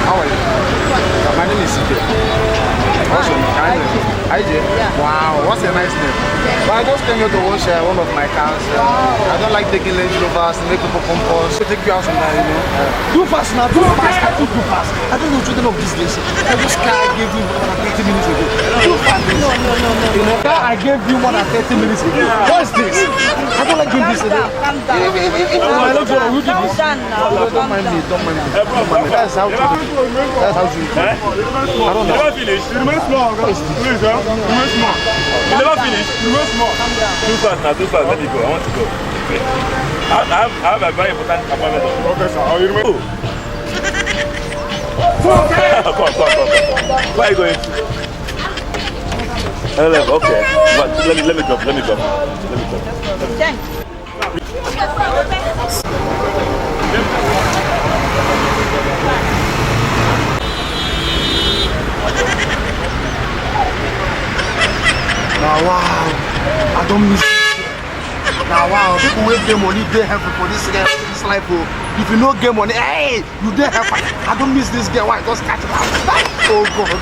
How are you? My name is CJ. What's your name? IJ? Wow, what's a nice name? Well, I just came here to wash one of my cars. I don't like taking Range Rovers to make people compose. So take you out from that, you know. Do fast now, do fast. I don't do fast. I don't know children of this days. I just car gave you more than 30 minutes ago. Do fast. No. You know, car I gave you more than 30 minutes ago. What's this? I don't like doing this. Calm down. I don't know who did this. Don't mind me. That's how to do it. That's how to do it. I don't know. Never finish. You remain small. Please, remain small. You never finish. You remain small. Too fast now, too fast. Let me go. I want to go. I have a very important appointment. Okay, sir. How you remain? Come. Where are you going to? Okay. But let me drop. Thanks. Now wow, I don't miss it. Now wow, people will get money, they have for this life. If you no get money, hey, you dey help. I don't miss this girl. Why? Just catch it out. Oh God.